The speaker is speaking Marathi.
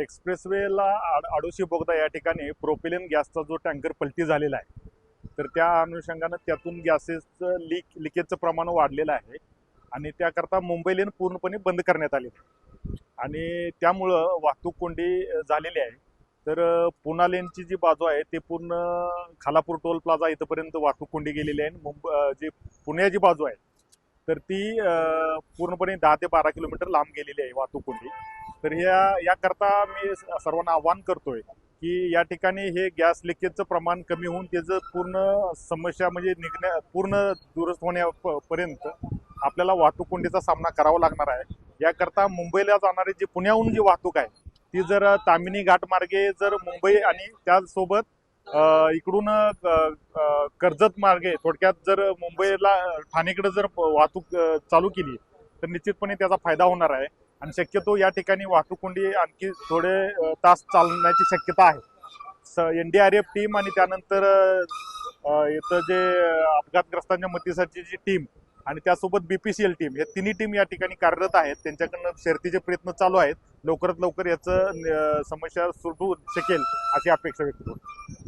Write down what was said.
एक्सप्रेसवेला आडोशी बोगदा या ठिकाणी प्रोपिलिन गॅसचा जो टँकर पलटी झालेला आहे, तर त्या अनुषंगानं त्यातून गॅसेसचं लिकेजचं प्रमाण वाढलेलं आहे आणि त्याकरता मुंबई लेन पूर्णपणे बंद करण्यात आली आणि त्यामुळं वाहतूक कोंडी झालेली आहे. तर पुणा लेनची जी बाजू आहे ते पूर्ण खालापूर टोल प्लाझा इथपर्यंत वाहतूक कोंडी गेलेली आहे. जी पुण्याची बाजू आहे तर ती पूर्णपणे 10 ते 12 किलोमीटर लांब गेलेली आहे वाहतूक कोंडी. तर याकरता मी सर्वांना आवाहन करतोय की या ठिकाणी हे गॅस लिकेजचं प्रमाण कमी होऊन त्याचं पूर्ण समस्या म्हणजे पूर्ण दुरुस्त होण्यापर्यंत आपल्याला वाहतूक कोंडीचा सामना करावा लागणार आहे. याकरता मुंबईला जाणारी जी पुण्याहून जी वाहतूक आहे ती जर तामिनी घाट मार्गे जर मुंबई आणि त्याचसोबत इकडून कर्जत मार्गे थोडक्यात जर मुंबईला ठाणेकडे जर वाहतूक चालू केली तर निश्चितपणे त्याचा फायदा होणार आहे आणि शक्यतो या ठिकाणी वाहतूक कोंडी आणखी थोडे तास चालण्याची शक्यता आहे. NDRF टीम आणि त्यानंतर इथं जे अपघातग्रस्तांच्या मदतीसाठी जी टीम आणि त्यासोबत BPCL टीम, हे तिन्ही टीम या ठिकाणी कार्यरत आहेत. त्यांच्याकडनं शर्थीचे प्रयत्न चालू आहेत. लवकरात लवकर याचं समस्या सुटू शकेल अशी अपेक्षा व्यक्त करतो.